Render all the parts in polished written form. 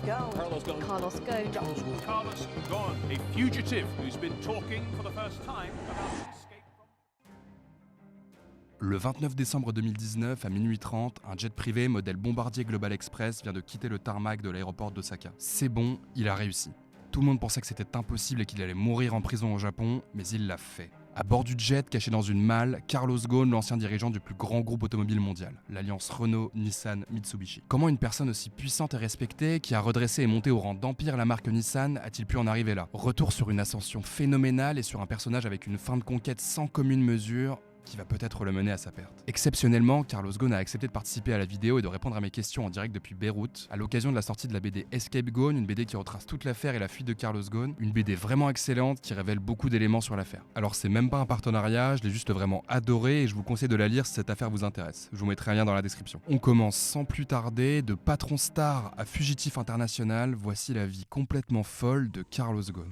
Ghosn. Carlos Ghosn. Carlos Ghosn. Carlos Ghosn, a fugitive who's been talking for the first time about his escape from... Le 29 décembre 2019, à minuit 30, un jet privé modèle Bombardier Global Express vient de quitter le tarmac de l'aéroport d'Osaka. C'est bon, il a réussi. Tout le monde pensait que c'était impossible et qu'il allait mourir en prison au Japon, mais il l'a fait. À bord du jet, caché dans une malle, Carlos Ghosn, l'ancien dirigeant du plus grand groupe automobile mondial, l'alliance Renault, Nissan, Mitsubishi. Comment une personne aussi puissante et respectée, qui a redressé et monté au rang d'empire la marque Nissan, a-t-il pu en arriver là? Retour sur une ascension phénoménale et sur un personnage avec une fin de conquête sans commune mesure, qui va peut-être le mener à sa perte. Exceptionnellement, Carlos Ghosn a accepté de participer à la vidéo et de répondre à mes questions en direct depuis Beyrouth, à l'occasion de la sortie de la BD Escape Ghosn, une BD qui retrace toute l'affaire et la fuite de Carlos Ghosn, une BD vraiment excellente qui révèle beaucoup d'éléments sur l'affaire. Alors c'est même pas un partenariat, je l'ai juste vraiment adoré et je vous conseille de la lire si cette affaire vous intéresse. Je vous mettrai un lien dans la description. On commence sans plus tarder, de patron star à fugitif international, voici la vie complètement folle de Carlos Ghosn.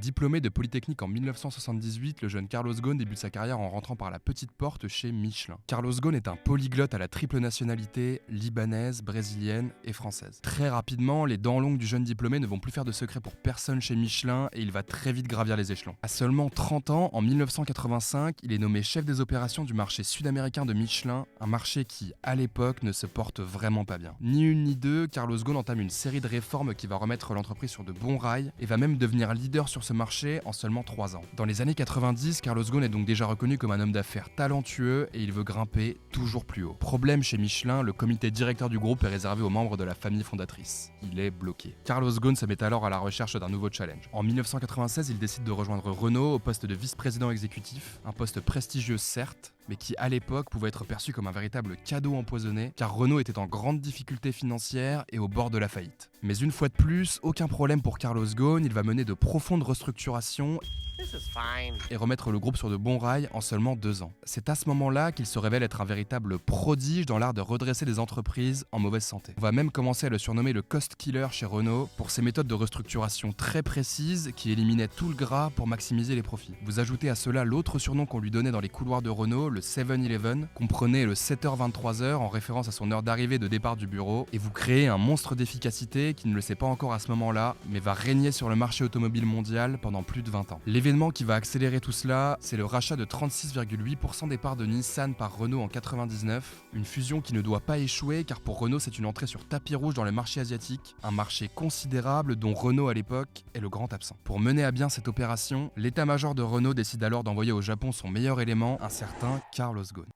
Diplômé de Polytechnique en 1978, le jeune Carlos Ghosn débute sa carrière en rentrant par la petite porte chez Michelin. Carlos Ghosn est un polyglotte à la triple nationalité, libanaise, brésilienne et française. Très rapidement, les dents longues du jeune diplômé ne vont plus faire de secret pour personne chez Michelin et il va très vite gravir les échelons. À seulement 30 ans, en 1985, il est nommé chef des opérations du marché sud-américain de Michelin, un marché qui, à l'époque, ne se porte vraiment pas bien. Ni une ni deux, Carlos Ghosn entame une série de réformes qui va remettre l'entreprise sur de bons rails et va même devenir leader sur ce marché en seulement 3 ans. Dans les années 90, Carlos Ghosn est donc déjà reconnu comme un homme d'affaires talentueux et il veut grimper toujours plus haut. Problème chez Michelin, le comité directeur du groupe est réservé aux membres de la famille fondatrice. Il est bloqué. Carlos Ghosn se met alors à la recherche d'un nouveau challenge. En 1996, il décide de rejoindre Renault au poste de vice-président exécutif, un poste prestigieux certes, mais qui à l'époque pouvait être perçu comme un véritable cadeau empoisonné, car Renault était en grande difficulté financière et au bord de la faillite. Mais une fois de plus, aucun problème pour Carlos Ghosn, il va mener de profondes restructurations et remettre le groupe sur de bons rails en seulement 2 ans. C'est à ce moment-là qu'il se révèle être un véritable prodige dans l'art de redresser des entreprises en mauvaise santé. On va même commencer à le surnommer le cost killer chez Renault pour ses méthodes de restructuration très précises qui éliminaient tout le gras pour maximiser les profits. Vous ajoutez à cela l'autre surnom qu'on lui donnait dans les couloirs de Renault, le 7-Eleven, comprenez le 7h-23h en référence à son heure d'arrivée et de départ du bureau, et vous créez un monstre d'efficacité qui ne le sait pas encore à ce moment-là, mais va régner sur le marché automobile mondial pendant plus de 20 ans. L'événement qui va accélérer tout cela, c'est le rachat de 36,8% des parts de Nissan par Renault en 99, une fusion qui ne doit pas échouer car pour Renault c'est une entrée sur tapis rouge dans le marché asiatique, un marché considérable dont Renault à l'époque est le grand absent. Pour mener à bien cette opération, l'état-major de Renault décide alors d'envoyer au Japon son meilleur élément, un certain Carlos Ghosn.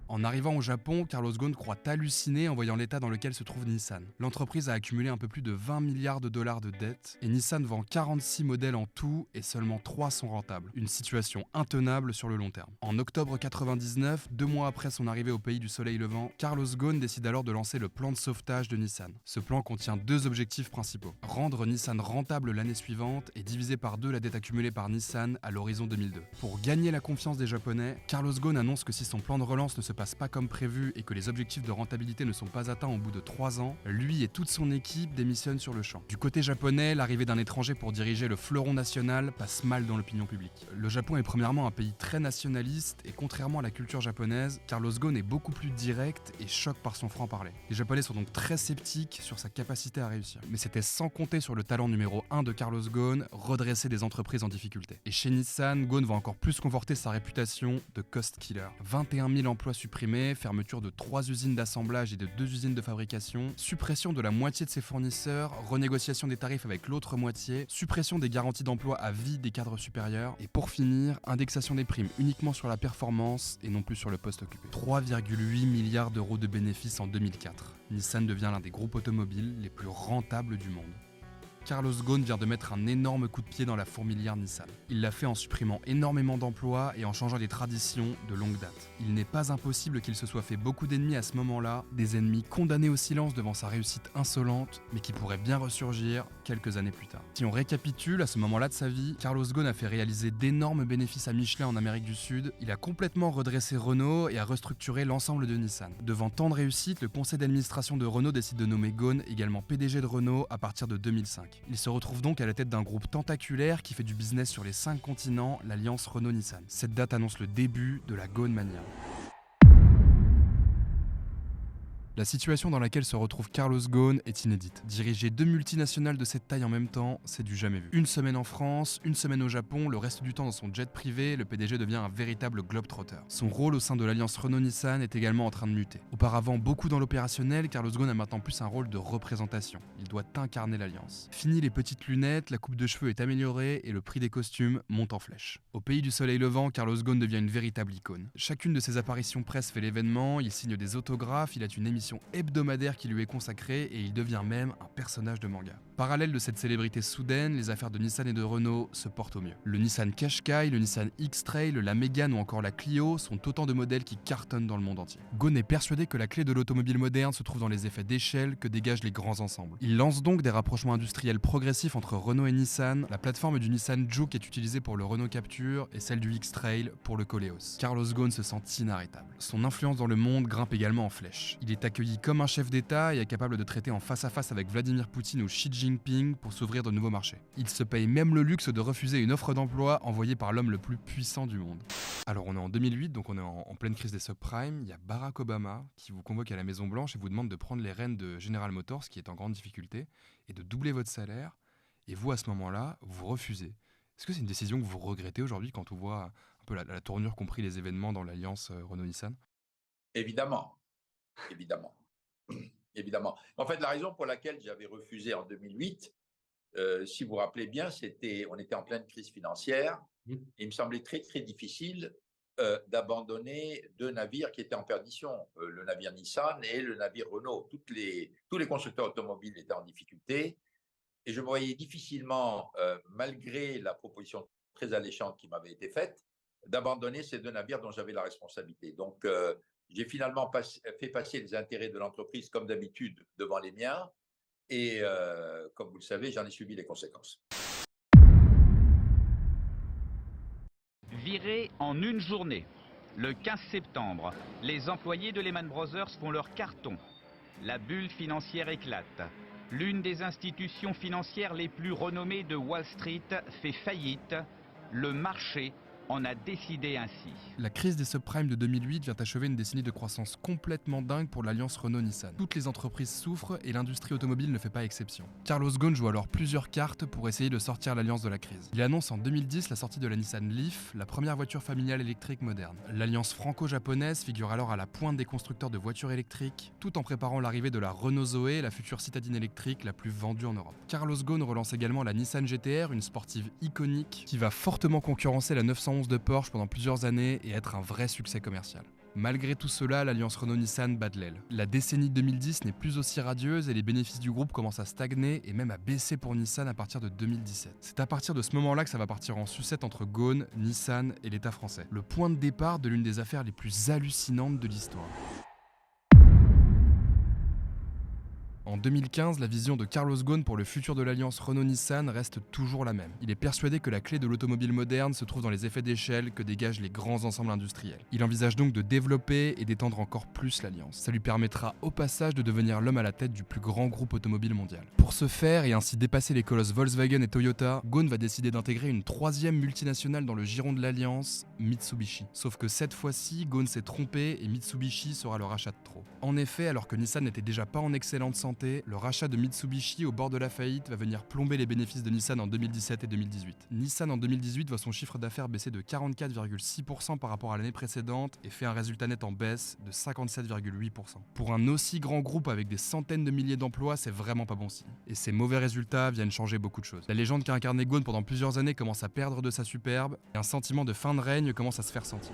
En arrivant au Japon, Carlos Ghosn croit halluciner en voyant l'état dans lequel se trouve Nissan. L'entreprise a accumulé un peu plus de 20 milliards de dollars de dettes et Nissan vend 46 modèles en tout et seulement 3 sont rentables. Une situation intenable sur le long terme. En octobre 99, 2 mois après son arrivée au pays du soleil levant, Carlos Ghosn décide alors de lancer le plan de sauvetage de Nissan. Ce plan contient 2 objectifs principaux. Rendre Nissan rentable l'année suivante et diviser par 2 la dette accumulée par Nissan à l'horizon 2002. Pour gagner la confiance des Japonais, Carlos Ghosn annonce que si son plan de relance ne se passe pas comme prévu et que les objectifs de rentabilité ne sont pas atteints au bout de 3 ans, lui et toute son équipe démissionnent sur le champ. Du côté japonais, l'arrivée d'un étranger pour diriger le fleuron national passe mal dans l'opinion publique. Le Japon est premièrement un pays très nationaliste et contrairement à la culture japonaise, Carlos Ghosn est beaucoup plus direct et choque par son franc-parler. Les Japonais sont donc très sceptiques sur sa capacité à réussir. Mais c'était sans compter sur le talent numéro 1 de Carlos Ghosn, redresser des entreprises en difficulté. Et chez Nissan, Ghosn va encore plus conforter sa réputation de cost killer. 21 000 emplois supprimés, fermeture de 3 usines d'assemblage et de 2 usines de fabrication, suppression de la moitié de ses fournisseurs, renégociation des tarifs avec l'autre moitié, suppression des garanties d'emploi à vie des cadres supérieurs, et pour finir, indexation des primes uniquement sur la performance et non plus sur le poste occupé. 3,8 milliards d'euros de bénéfices en 2004. Nissan devient l'un des groupes automobiles les plus rentables du monde. Carlos Ghosn vient de mettre un énorme coup de pied dans la fourmilière Nissan. Il l'a fait en supprimant énormément d'emplois et en changeant des traditions de longue date. Il n'est pas impossible qu'il se soit fait beaucoup d'ennemis à ce moment-là, des ennemis condamnés au silence devant sa réussite insolente, mais qui pourraient bien ressurgir quelques années plus tard. Si on récapitule, à ce moment-là de sa vie, Carlos Ghosn a fait réaliser d'énormes bénéfices à Michelin en Amérique du Sud, il a complètement redressé Renault et a restructuré l'ensemble de Nissan. Devant tant de réussite, le conseil d'administration de Renault décide de nommer Ghosn également PDG de Renault à partir de 2005. électrique. Il se retrouve donc à la tête d'un groupe tentaculaire qui fait du business sur les 5 continents, l'alliance Renault-Nissan. Cette date annonce le début de la Ghosn Mania. La situation dans laquelle se retrouve Carlos Ghosn est inédite. Diriger 2 multinationales de cette taille en même temps, c'est du jamais vu. Une semaine en France, une semaine au Japon, le reste du temps dans son jet privé, le PDG devient un véritable globetrotter. Son rôle au sein de l'alliance Renault-Nissan est également en train de muter. Auparavant beaucoup dans l'opérationnel, Carlos Ghosn a maintenant plus un rôle de représentation. Il doit incarner l'alliance. Fini les petites lunettes, la coupe de cheveux est améliorée et le prix des costumes monte en flèche. Au pays du soleil levant, Carlos Ghosn devient une véritable icône. Chacune de ses apparitions presse fait l'événement, il signe des autographes, il a une émission hebdomadaire qui lui est consacrée et il devient même un personnage de manga. Parallèle de cette célébrité soudaine, les affaires de Nissan et de Renault se portent au mieux. Le Nissan Qashqai, le Nissan X-Trail, la Mégane ou encore la Clio sont autant de modèles qui cartonnent dans le monde entier. Ghosn est persuadé que la clé de l'automobile moderne se trouve dans les effets d'échelle que dégagent les grands ensembles. Il lance donc des rapprochements industriels progressifs entre Renault et Nissan. La plateforme du Nissan Juke est utilisée pour le Renault Captur et celle du X-Trail pour le Koleos. Carlos Ghosn se sent inarrêtable. Son influence dans le monde grimpe également en flèche. Il est accueilli comme un chef d'État et est capable de traiter en face à face avec Vladimir Poutine ou Xi Jinping pour s'ouvrir de nouveaux marchés. Il se paye même le luxe de refuser une offre d'emploi envoyée par l'homme le plus puissant du monde. Alors on est en 2008, donc on est en pleine crise des subprimes. Il y a Barack Obama qui vous convoque à la Maison Blanche et vous demande de prendre les rênes de General Motors, qui est en grande difficulté, et de doubler votre salaire. Et vous, à ce moment-là, vous refusez. Est-ce que c'est une décision que vous regrettez aujourd'hui quand on voit un peu la tournure qu'ont pris les événements dans l'alliance Renault-Nissan ? Évidemment, évidemment, évidemment. En fait, la raison pour laquelle j'avais refusé en 2008, si vous vous rappelez bien, on était en pleine crise financière. Et il me semblait très, très difficile d'abandonner 2 navires qui étaient en perdition, le navire Nissan et le navire Renault. Tous les constructeurs automobiles étaient en difficulté. Et je me voyais difficilement, malgré la proposition très alléchante qui m'avait été faite, d'abandonner ces 2 navires dont j'avais la responsabilité. Donc, j'ai finalement fait passer les intérêts de l'entreprise, comme d'habitude, devant les miens. Et comme vous le savez, j'en ai subi les conséquences. Viré en une journée, le 15 septembre, les employés de Lehman Brothers font leur carton. La bulle financière éclate. L'une des institutions financières les plus renommées de Wall Street fait faillite. Le marché en a décidé ainsi. La crise des subprimes de 2008 vient achever une décennie de croissance complètement dingue pour l'alliance Renault-Nissan. Toutes les entreprises souffrent et l'industrie automobile ne fait pas exception. Carlos Ghosn joue alors plusieurs cartes pour essayer de sortir l'alliance de la crise. Il annonce en 2010 la sortie de la Nissan Leaf, la première voiture familiale électrique moderne. L'alliance franco-japonaise figure alors à la pointe des constructeurs de voitures électriques, tout en préparant l'arrivée de la Renault Zoé, la future citadine électrique la plus vendue en Europe. Carlos Ghosn relance également la Nissan GT-R, une sportive iconique qui va fortement concurrencer la 911 de Porsche pendant plusieurs années et être un vrai succès commercial. Malgré tout cela, l'alliance Renault-Nissan bat de l'aile. La décennie 2010 n'est plus aussi radieuse et les bénéfices du groupe commencent à stagner et même à baisser pour Nissan à partir de 2017. C'est à partir de ce moment-là que ça va partir en sucette entre Ghosn, Nissan et l'État français. Le point de départ de l'une des affaires les plus hallucinantes de l'histoire. En 2015, la vision de Carlos Ghosn pour le futur de l'alliance Renault-Nissan reste toujours la même. Il est persuadé que la clé de l'automobile moderne se trouve dans les effets d'échelle que dégagent les grands ensembles industriels. Il envisage donc de développer et d'étendre encore plus l'alliance. Ça lui permettra au passage de devenir l'homme à la tête du plus grand groupe automobile mondial. Pour ce faire et ainsi dépasser les colosses Volkswagen et Toyota, Ghosn va décider d'intégrer une 3e multinationale dans le giron de l'alliance, Mitsubishi. Sauf que cette fois-ci, Ghosn s'est trompé et Mitsubishi sera le rachat de trop. En effet, alors que Nissan n'était déjà pas en excellente santé, le rachat de Mitsubishi au bord de la faillite va venir plomber les bénéfices de Nissan en 2017 et 2018. Nissan en 2018 voit son chiffre d'affaires baisser de 44,6% par rapport à l'année précédente et fait un résultat net en baisse de 57,8%. Pour un aussi grand groupe avec des centaines de milliers d'emplois, c'est vraiment pas bon signe. Et ces mauvais résultats viennent changer beaucoup de choses. La légende qu'a incarné Ghosn pendant plusieurs années commence à perdre de sa superbe et un sentiment de fin de règne commence à se faire sentir.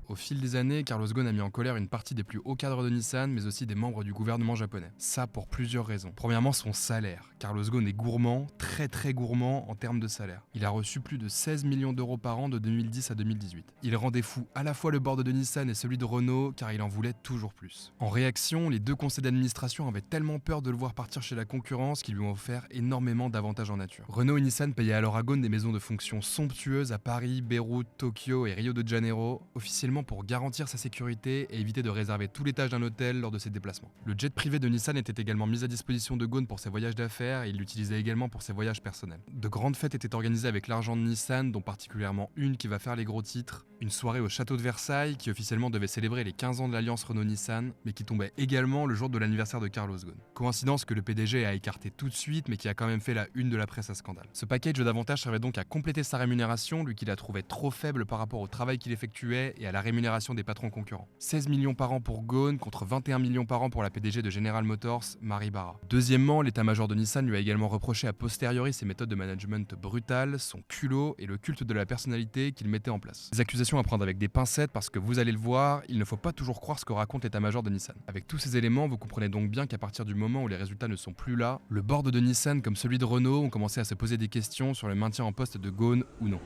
Au fil des années, Carlos Ghosn a mis en colère une partie des plus hauts cadres de Nissan, mais aussi des membres du gouvernement japonais. Ça pour plusieurs raisons. Premièrement, son salaire. Carlos Ghosn est gourmand, très gourmand en termes de salaire. Il a reçu plus de 16 millions d'euros par an de 2010 à 2018. Il rendait fou à la fois le board de Nissan et celui de Renault, car il en voulait toujours plus. En réaction, les 2 conseils d'administration avaient tellement peur de le voir partir chez la concurrence qu'ils lui ont offert énormément d'avantages en nature. Renault et Nissan payaient alors à Ghosn des maisons de fonction somptueuses à Paris, Beyrouth, Tokyo et Rio de Janeiro. Officiellement, également pour garantir sa sécurité et éviter de réserver tout l'étage d'un hôtel lors de ses déplacements. Le jet privé de Nissan était également mis à disposition de Ghosn pour ses voyages d'affaires et il l'utilisait également pour ses voyages personnels. De grandes fêtes étaient organisées avec l'argent de Nissan, dont particulièrement une qui va faire les gros titres, une soirée au château de Versailles qui officiellement devait célébrer les 15 ans de l'alliance Renault-Nissan, mais qui tombait également le jour de l'anniversaire de Carlos Ghosn. Coïncidence que le PDG a écarté tout de suite, mais qui a quand même fait la une de la presse à scandale. Ce package d'avantages servait donc à compléter sa rémunération, lui qui la trouvait trop faible par rapport au travail qu'il effectuait et à la rémunération des patrons concurrents. 16 millions par an pour Ghosn contre 21 millions par an pour la PDG de General Motors, Mary Barra. Deuxièmement, l'état-major de Nissan lui a également reproché a posteriori ses méthodes de management brutales, son culot et le culte de la personnalité qu'il mettait en place. Des accusations à prendre avec des pincettes parce que vous allez le voir, il ne faut pas toujours croire ce que raconte l'état-major de Nissan. Avec tous ces éléments, vous comprenez donc bien qu'à partir du moment où les résultats ne sont plus là, le board de Nissan comme celui de Renault ont commencé à se poser des questions sur le maintien en poste de Ghosn ou non.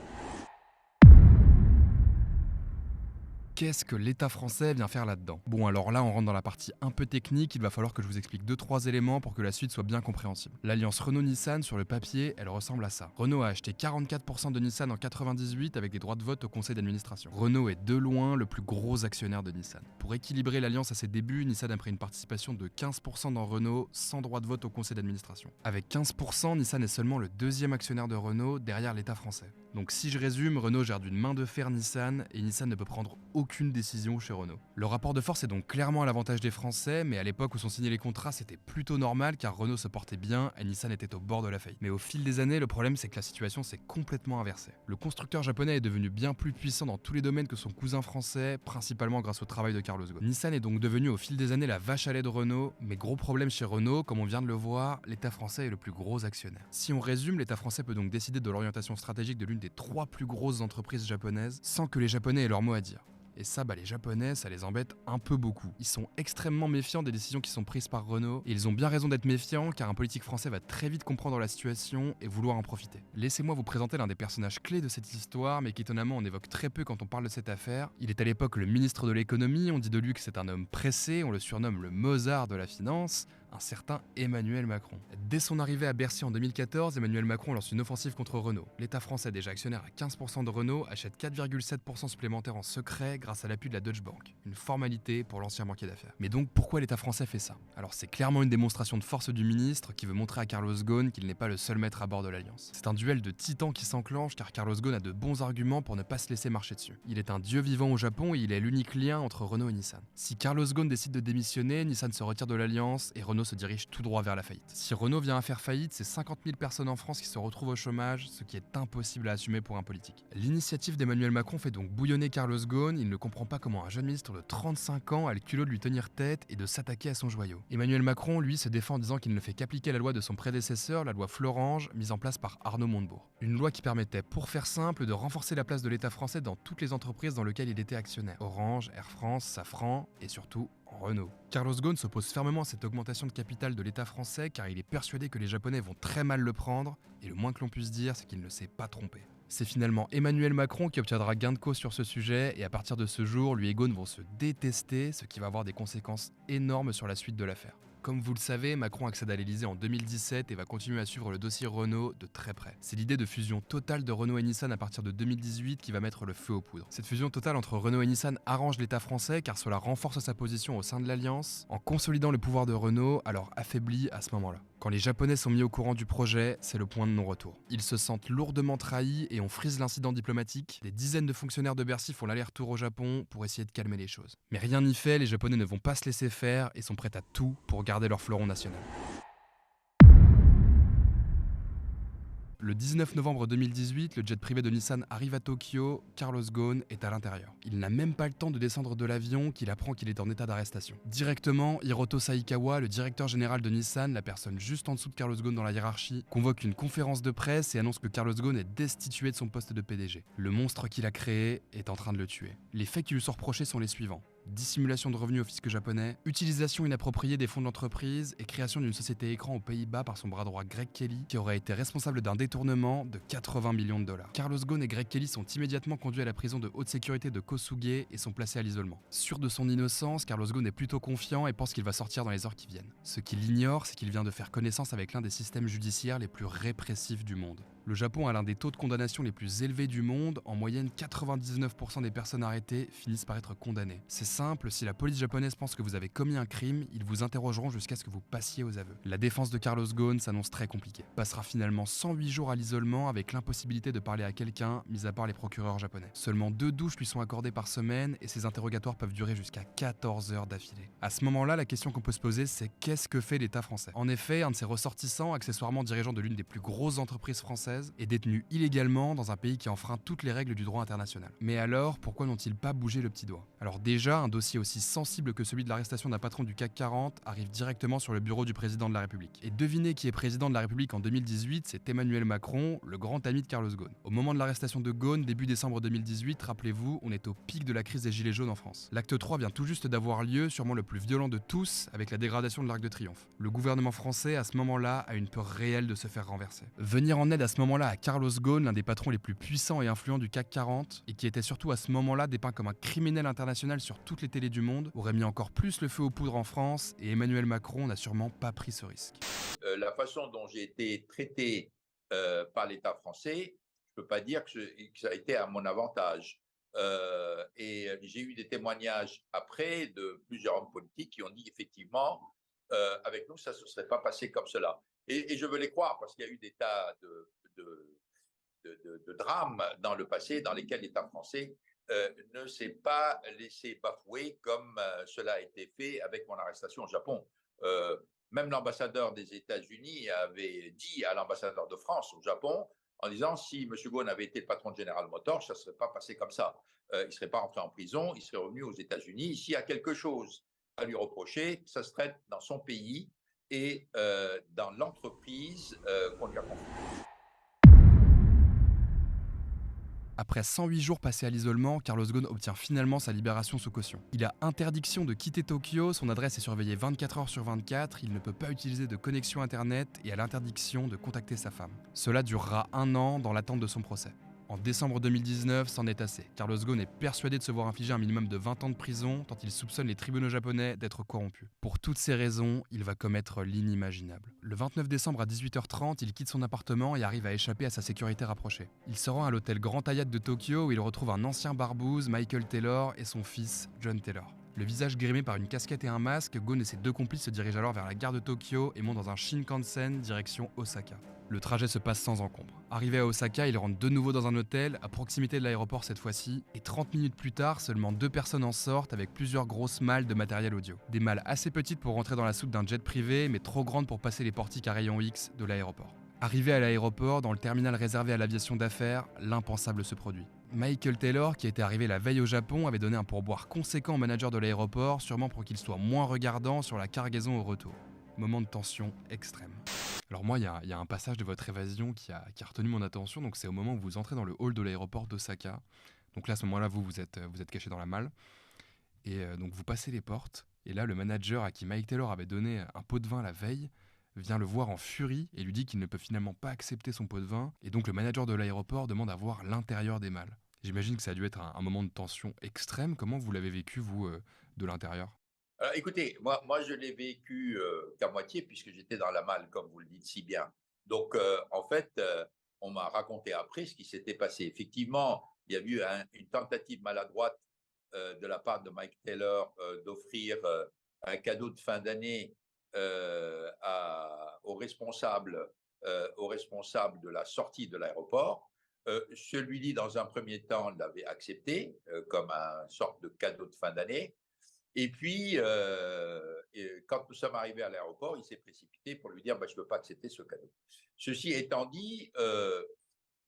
Qu'est-ce que l'État français vient faire là-dedans? Bon, alors là, on rentre dans la partie un peu technique, il va falloir que je vous explique 2-3 éléments pour que la suite soit bien compréhensible. L'alliance Renault-Nissan, sur le papier, elle ressemble à ça. Renault a acheté 44% de Nissan en 98 avec des droits de vote au conseil d'administration. Renault est de loin le plus gros actionnaire de Nissan. Pour équilibrer l'alliance à ses débuts, Nissan a pris une participation de 15% dans Renault sans droit de vote au conseil d'administration. Avec 15%, Nissan est seulement le deuxième actionnaire de Renault derrière l'État français. Donc si je résume, Renault gère d'une main de fer Nissan et Nissan ne peut prendre aucune décision chez Renault. Le rapport de force est donc clairement à l'avantage des Français, mais à l'époque où sont signés les contrats, c'était plutôt normal car Renault se portait bien et Nissan était au bord de la faillite. Mais au fil des années, le problème c'est que la situation s'est complètement inversée. Le constructeur japonais est devenu bien plus puissant dans tous les domaines que son cousin français, principalement grâce au travail de Carlos Ghosn. Nissan est donc devenu au fil des années la vache à lait de Renault, mais gros problème chez Renault, comme on vient de le voir, l'État français est le plus gros actionnaire. Si on résume, l'État français peut donc décider de l'orientation stratégique de l'une des 3 plus grosses entreprises japonaises sans que les Japonais aient leur mot à dire. Et ça, les Japonais, ça les embête un peu beaucoup. Ils sont extrêmement méfiants des décisions qui sont prises par Renault, et ils ont bien raison d'être méfiants car un politique français va très vite comprendre la situation et vouloir en profiter. Laissez-moi vous présenter l'un des personnages clés de cette histoire, mais qu'étonnamment on évoque très peu quand on parle de cette affaire. Il est à l'époque le ministre de l'économie, on dit de lui que c'est un homme pressé, on le surnomme le Mozart de la finance, un certain Emmanuel Macron. Dès son arrivée à Bercy en 2014, Emmanuel Macron lance une offensive contre Renault. L'État français, déjà actionnaire à 15% de Renault, achète 4,7% supplémentaires en secret grâce à l'appui de la Deutsche Bank. Une formalité pour l'ancien banquier d'affaires. Mais donc pourquoi l'État français fait ça? Alors c'est clairement une démonstration de force du ministre qui veut montrer à Carlos Ghosn qu'il n'est pas le seul maître à bord de l'Alliance. C'est un duel de titans qui s'enclenche car Carlos Ghosn a de bons arguments pour ne pas se laisser marcher dessus. Il est un dieu vivant au Japon et il est l'unique lien entre Renault et Nissan. Si Carlos Ghosn décide de démissionner, Nissan se retire de l'Alliance et Renault se dirige tout droit vers la faillite. Si Renault vient à faire faillite, c'est 50 000 personnes en France qui se retrouvent au chômage, ce qui est impossible à assumer pour un politique. L'initiative d'Emmanuel Macron fait donc bouillonner Carlos Ghosn, il ne comprend pas comment un jeune ministre de 35 ans a le culot de lui tenir tête et de s'attaquer à son joyau. Emmanuel Macron, lui, se défend en disant qu'il ne fait qu'appliquer la loi de son prédécesseur, la loi Florange, mise en place par Arnaud Montebourg. Une loi qui permettait, pour faire simple, de renforcer la place de l'État français dans toutes les entreprises dans lesquelles il était actionnaire. Orange, Air France, Safran et surtout Renault. Carlos Ghosn s'oppose fermement à cette augmentation de capital de l'État français car il est persuadé que les Japonais vont très mal le prendre et le moins que l'on puisse dire c'est qu'il ne s'est pas trompé. C'est finalement Emmanuel Macron qui obtiendra gain de cause sur ce sujet et à partir de ce jour, lui et Ghosn vont se détester, ce qui va avoir des conséquences énormes sur la suite de l'affaire. Comme vous le savez, Macron accède à l'Elysée en 2017 et va continuer à suivre le dossier Renault de très près. C'est l'idée de fusion totale de Renault et Nissan à partir de 2018 qui va mettre le feu aux poudres. Cette fusion totale entre Renault et Nissan arrange l'État français car cela renforce sa position au sein de l'Alliance en consolidant le pouvoir de Renault, alors affaibli à ce moment-là. Quand les Japonais sont mis au courant du projet, c'est le point de non-retour. Ils se sentent lourdement trahis et on frise l'incident diplomatique. Des dizaines de fonctionnaires de Bercy font l'aller-retour au Japon pour essayer de calmer les choses. Mais rien n'y fait, les Japonais ne vont pas se laisser faire et sont prêts à tout pour garder leur fleuron national. Le 19 novembre 2018, le jet privé de Nissan arrive à Tokyo, Carlos Ghosn est à l'intérieur. Il n'a même pas le temps de descendre de l'avion qu'il apprend qu'il est en état d'arrestation. Directement, Hiroto Saikawa, le directeur général de Nissan, la personne juste en dessous de Carlos Ghosn dans la hiérarchie, convoque une conférence de presse et annonce que Carlos Ghosn est destitué de son poste de PDG. Le monstre qu'il a créé est en train de le tuer. Les faits qui lui sont reprochés sont les suivants. Dissimulation de revenus au fisc japonais, utilisation inappropriée des fonds de l'entreprise et création d'une société écran aux Pays-Bas par son bras droit Greg Kelly qui aurait été responsable d'un détournement de 80 millions de dollars. Carlos Ghosn et Greg Kelly sont immédiatement conduits à la prison de haute sécurité de Kosuge et sont placés à l'isolement. Sûr de son innocence, Carlos Ghosn est plutôt confiant et pense qu'il va sortir dans les heures qui viennent. Ce qu'il ignore, c'est qu'il vient de faire connaissance avec l'un des systèmes judiciaires les plus répressifs du monde. Le Japon a l'un des taux de condamnation les plus élevés du monde. En moyenne, 99% des personnes arrêtées finissent par être condamnées. C'est simple, si la police japonaise pense que vous avez commis un crime, ils vous interrogeront jusqu'à ce que vous passiez aux aveux. La défense de Carlos Ghosn s'annonce très compliquée. Il passera finalement 108 jours à l'isolement avec l'impossibilité de parler à quelqu'un, mis à part les procureurs japonais. Seulement 2 douches lui sont accordées par semaine et ses interrogatoires peuvent durer jusqu'à 14 heures d'affilée. À ce moment-là, la question qu'on peut se poser, c'est qu'est-ce que fait l'État français ? En effet, un de ses ressortissants, accessoirement dirigeant de l'une des plus grosses entreprises françaises, est détenu illégalement dans un pays qui enfreint toutes les règles du droit international. Mais alors, pourquoi n'ont-ils pas bougé le petit doigt ? Alors déjà, un dossier aussi sensible que celui de l'arrestation d'un patron du CAC 40 arrive directement sur le bureau du président de la République. Et devinez qui est président de la République en 2018, c'est Emmanuel Macron, le grand ami de Carlos Ghosn. Au moment de l'arrestation de Ghosn, début décembre 2018, rappelez-vous, on est au pic de la crise des Gilets jaunes en France. L'acte 3 vient tout juste d'avoir lieu, sûrement le plus violent de tous, avec la dégradation de l'Arc de Triomphe. Le gouvernement français, à ce moment-là, a une peur réelle de se faire renverser. Venir en aide à ce moment-là à Carlos Ghosn, l'un des patrons les plus puissants et influents du CAC 40, et qui était surtout à ce moment-là dépeint comme un criminel international sur toutes les télés du monde, aurait mis encore plus le feu aux poudres en France, et Emmanuel Macron n'a sûrement pas pris ce risque. La façon dont j'ai été traité par l'État français, je ne peux pas dire que ça a été à mon avantage. Et j'ai eu des témoignages après de plusieurs hommes politiques qui ont dit effectivement, avec nous, ça ne se serait pas passé comme cela. Et je veux les croire parce qu'il y a eu des tas de drames dans le passé dans lesquels l'État français ne s'est pas laissé bafouer comme cela a été fait avec mon arrestation au Japon. Même l'ambassadeur des États-Unis avait dit à l'ambassadeur de France au Japon en disant si M. Ghosn avait été le patron de General Motors, ça ne serait pas passé comme ça. Il ne serait pas rentré en prison, il serait revenu aux États-Unis. S'il y a quelque chose à lui reprocher, ça se traite dans son pays et dans l'entreprise qu'on lui a confiée. Après 108 jours passés à l'isolement, Carlos Ghosn obtient finalement sa libération sous caution. Il a interdiction de quitter Tokyo, son adresse est surveillée 24 heures sur 24, il ne peut pas utiliser de connexion internet et a l'interdiction de contacter sa femme. Cela durera 1 an dans l'attente de son procès. En décembre 2019, c'en est assez. Carlos Ghosn est persuadé de se voir infliger un minimum de 20 ans de prison tant il soupçonne les tribunaux japonais d'être corrompus. Pour toutes ces raisons, il va commettre l'inimaginable. Le 29 décembre à 18h30, il quitte son appartement et arrive à échapper à sa sécurité rapprochée. Il se rend à l'hôtel Grand Hyatt de Tokyo où il retrouve un ancien barbouze, Michael Taylor, et son fils, John Taylor. Le visage grimé par une casquette et un masque, Ghosn et ses 2 complices se dirigent alors vers la gare de Tokyo et montent dans un Shinkansen direction Osaka. Le trajet se passe sans encombre. Arrivé à Osaka, ils rentrent de nouveau dans un hôtel, à proximité de l'aéroport cette fois-ci, et 30 minutes plus tard, seulement 2 personnes en sortent avec plusieurs grosses malles de matériel audio. Des malles assez petites pour rentrer dans la soute d'un jet privé, mais trop grandes pour passer les portiques à rayon X de l'aéroport. Arrivé à l'aéroport, dans le terminal réservé à l'aviation d'affaires, l'impensable se produit. Michael Taylor, qui était arrivé la veille au Japon, avait donné un pourboire conséquent au manager de l'aéroport, sûrement pour qu'il soit moins regardant sur la cargaison au retour. Moment de tension extrême. Alors moi, il y a un passage de votre évasion qui a retenu mon attention, donc c'est au moment où vous entrez dans le hall de l'aéroport d'Osaka. Donc là, à ce moment-là, vous êtes caché dans la malle, et donc vous passez les portes, et là, le manager à qui Mike Taylor avait donné un pot de vin la veille, vient le voir en furie et lui dit qu'il ne peut finalement pas accepter son pot de vin, et donc le manager de l'aéroport demande à voir l'intérieur des malles. J'imagine que ça a dû être un moment de tension extrême. Comment vous l'avez vécu, vous, de l'intérieur ? Alors, écoutez, moi je l'ai vécu qu'à moitié puisque j'étais dans la malle, comme vous le dites si bien. Donc, en fait, on m'a raconté après ce qui s'était passé. Effectivement, il y a eu une tentative maladroite de la part de Mike Taylor d'offrir un cadeau de fin d'année au responsable de la sortie de l'aéroport. Celui-ci, dans un premier temps, l'avait accepté comme une sorte de cadeau de fin d'année. Et puis, quand nous sommes arrivés à l'aéroport, il s'est précipité pour lui dire je ne peux pas accepter ce cadeau. Ceci étant dit,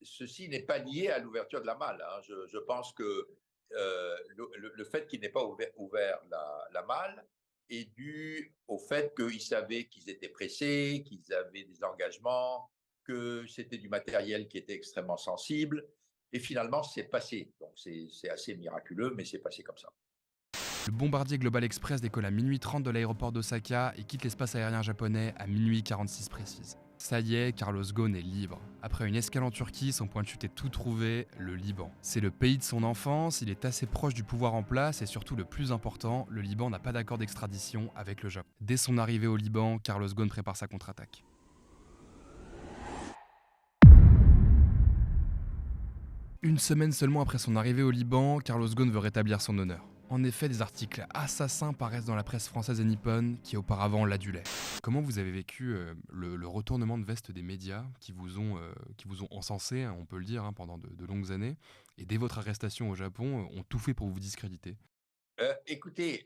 ceci n'est pas lié à l'ouverture de la malle. Hein. Je pense que le fait qu'il n'ait pas ouvert la malle est dû au fait qu'ils savaient qu'ils étaient pressés, qu'ils avaient des engagements, que c'était du matériel qui était extrêmement sensible. Et finalement, c'est passé. Donc, c'est assez miraculeux, mais c'est passé comme ça. Le bombardier Global Express décolle à minuit 30 de l'aéroport d'Osaka et quitte l'espace aérien japonais à minuit 46 précise. Ça y est, Carlos Ghosn est libre. Après une escale en Turquie, son point de chute est tout trouvé, le Liban. C'est le pays de son enfance, il est assez proche du pouvoir en place et surtout le plus important, le Liban n'a pas d'accord d'extradition avec le Japon. Dès son arrivée au Liban, Carlos Ghosn prépare sa contre-attaque. Une semaine seulement après son arrivée au Liban, Carlos Ghosn veut rétablir son honneur. En effet, des articles assassins paraissent dans la presse française et nippone qui auparavant l'adulaient. Comment vous avez vécu le retournement de veste des médias qui vous ont encensé, hein, on peut le dire, hein, pendant de longues années, et dès votre arrestation au Japon, ont tout fait pour vous discréditer? Écoutez,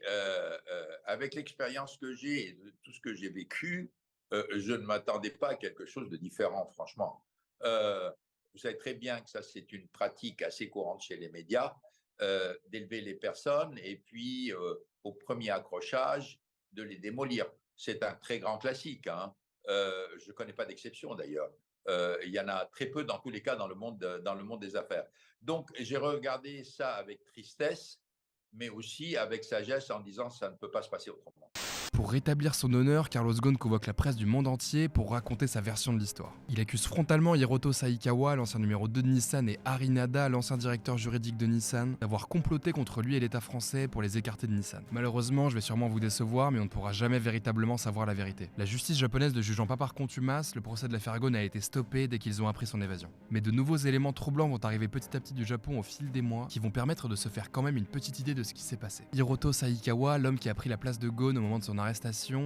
avec l'expérience que j'ai et de tout ce que j'ai vécu, je ne m'attendais pas à quelque chose de différent, franchement. Euh, Vous savez très bien que ça, c'est une pratique assez courante chez les médias, d'élever les personnes et puis, au premier accrochage, de les démolir. C'est un très grand classique, hein. Je ne connais pas d'exception d'ailleurs. Il y en a très peu dans tous les cas dans le monde des affaires. Donc, j'ai regardé ça avec tristesse, mais aussi avec sagesse en disant ça ne peut pas se passer autrement. Pour rétablir son honneur, Carlos Ghosn convoque la presse du monde entier pour raconter sa version de l'histoire. Il accuse frontalement Hiroto Saikawa, l'ancien numéro 2 de Nissan, et Ari Nada, l'ancien directeur juridique de Nissan, d'avoir comploté contre lui et l'État français pour les écarter de Nissan. Malheureusement, je vais sûrement vous décevoir, mais on ne pourra jamais véritablement savoir la vérité. La justice japonaise ne jugeant pas par contumace, le procès de l'affaire Ghosn a été stoppé dès qu'ils ont appris son évasion. Mais de nouveaux éléments troublants vont arriver petit à petit du Japon au fil des mois, qui vont permettre de se faire quand même une petite idée de ce qui s'est passé. Hiroto Saikawa, l'homme qui a pris la place de Ghosn au moment de son arrestation,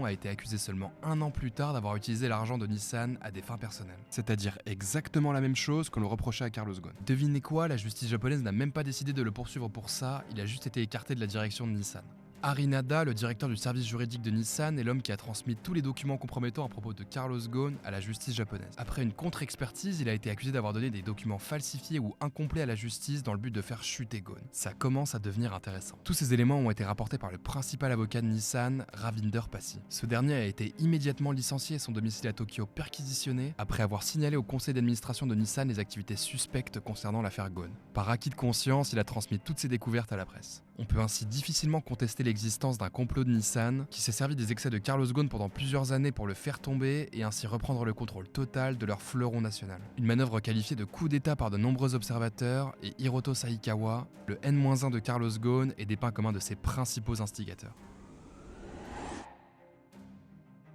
a été accusé seulement un an plus tard d'avoir utilisé l'argent de Nissan à des fins personnelles. C'est-à-dire exactement la même chose qu'on le reprochait à Carlos Ghosn. Devinez quoi, la justice japonaise n'a même pas décidé de le poursuivre pour ça, il a juste été écarté de la direction de Nissan. Ari Nada, le directeur du service juridique de Nissan, est l'homme qui a transmis tous les documents compromettants à propos de Carlos Ghosn à la justice japonaise. Après une contre-expertise, il a été accusé d'avoir donné des documents falsifiés ou incomplets à la justice dans le but de faire chuter Ghosn. Ça commence à devenir intéressant. Tous ces éléments ont été rapportés par le principal avocat de Nissan, Ravinder Passi. Ce dernier a été immédiatement licencié et son domicile à Tokyo perquisitionné après avoir signalé au conseil d'administration de Nissan les activités suspectes concernant l'affaire Ghosn. Par acquis de conscience, il a transmis toutes ses découvertes à la presse. On peut ainsi difficilement contester l'existence d'un complot de Nissan qui s'est servi des excès de Carlos Ghosn pendant plusieurs années pour le faire tomber et ainsi reprendre le contrôle total de leur fleuron national. Une manœuvre qualifiée de coup d'état par de nombreux observateurs et Hiroto Saikawa, le N-1 de Carlos Ghosn, est dépeint comme un de ses principaux instigateurs.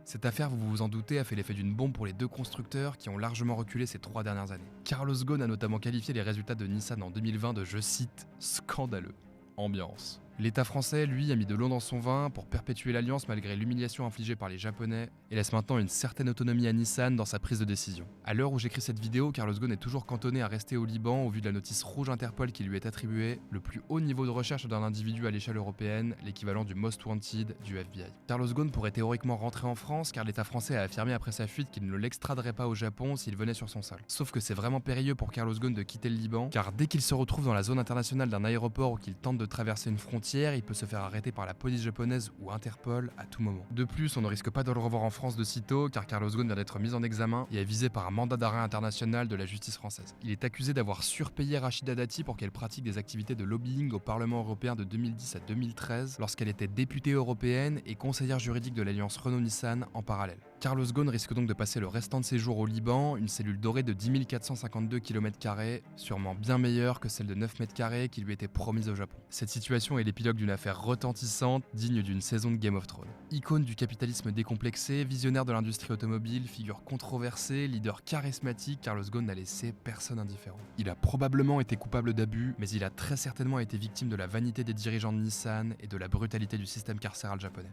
Cette affaire, vous vous en doutez, a fait l'effet d'une bombe pour les deux constructeurs qui ont largement reculé ces 3 dernières années. Carlos Ghosn a notamment qualifié les résultats de Nissan en 2020 de, je cite, « scandaleux ». Ambiance. L'État français, lui, a mis de l'eau dans son vin pour perpétuer l'alliance malgré l'humiliation infligée par les Japonais et laisse maintenant une certaine autonomie à Nissan dans sa prise de décision. À l'heure où j'écris cette vidéo, Carlos Ghosn est toujours cantonné à rester au Liban au vu de la notice rouge Interpol qui lui est attribuée, le plus haut niveau de recherche d'un individu à l'échelle européenne, l'équivalent du Most Wanted du FBI. Carlos Ghosn pourrait théoriquement rentrer en France car l'État français a affirmé après sa fuite qu'il ne l'extraderait pas au Japon s'il venait sur son sol. Sauf que c'est vraiment périlleux pour Carlos Ghosn de quitter le Liban car dès qu'il se retrouve dans la zone internationale d'un aéroport ou qu'il tente de traverser une frontière, il peut se faire arrêté par la police japonaise ou Interpol à tout moment. De plus, on ne risque pas de le revoir en France de sitôt car Carlos Ghosn vient d'être mis en examen et est visé par un mandat d'arrêt international de la justice française. Il est accusé d'avoir surpayé Rachida Dati pour qu'elle pratique des activités de lobbying au Parlement européen de 2010 à 2013 lorsqu'elle était députée européenne et conseillère juridique de l'alliance Renault-Nissan en parallèle. Carlos Ghosn risque donc de passer le restant de ses jours au Liban, une cellule dorée de 10 452 km², sûrement bien meilleure que celle de 9 m² qui lui était promise au Japon. Cette situation est l'épilogue d'une affaire retentissante, digne d'une saison de Game of Thrones. Icône du capitalisme décomplexé, visionnaire de l'industrie automobile, figure controversée, leader charismatique, Carlos Ghosn n'a laissé personne indifférent. Il a probablement été coupable d'abus, mais il a très certainement été victime de la vanité des dirigeants de Nissan et de la brutalité du système carcéral japonais.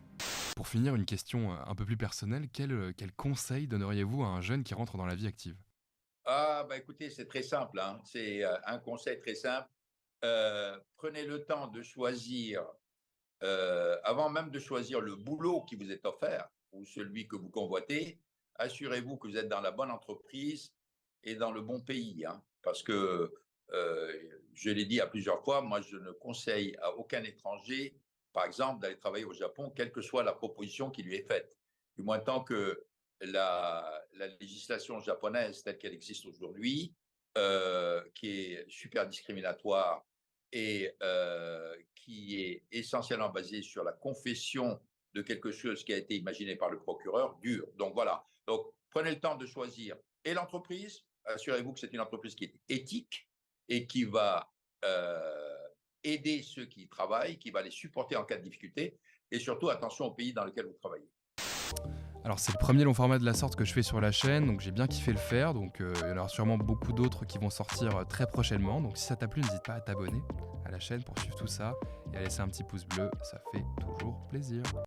Pour finir, une question un peu plus personnelle, quel conseil donneriez-vous à un jeune qui rentre dans la vie active? Ah, bah écoutez, c'est très simple, hein. C'est un conseil très simple. Prenez le temps de choisir, avant même de choisir le boulot qui vous est offert ou celui que vous convoitez, assurez-vous que vous êtes dans la bonne entreprise et dans le bon pays, hein. Parce que, je l'ai dit à plusieurs fois, moi je ne conseille à aucun étranger, par exemple, d'aller travailler au Japon, quelle que soit la proposition qui lui est faite. Du moins tant que la législation japonaise telle qu'elle existe aujourd'hui, qui est super discriminatoire et qui est essentiellement basée sur la confession de quelque chose qui a été imaginé par le procureur, dure. Donc voilà. Donc prenez le temps de choisir et l'entreprise. Assurez-vous que c'est une entreprise qui est éthique et qui va aider ceux qui y travaillent, qui va les supporter en cas de difficulté. Et surtout, attention au pays dans lequel vous travaillez. Alors c'est le premier long format de la sorte que je fais sur la chaîne, donc j'ai bien kiffé le faire, donc il y en aura sûrement beaucoup d'autres qui vont sortir très prochainement, donc si ça t'a plu, n'hésite pas à t'abonner à la chaîne pour suivre tout ça, et à laisser un petit pouce bleu, ça fait toujours plaisir.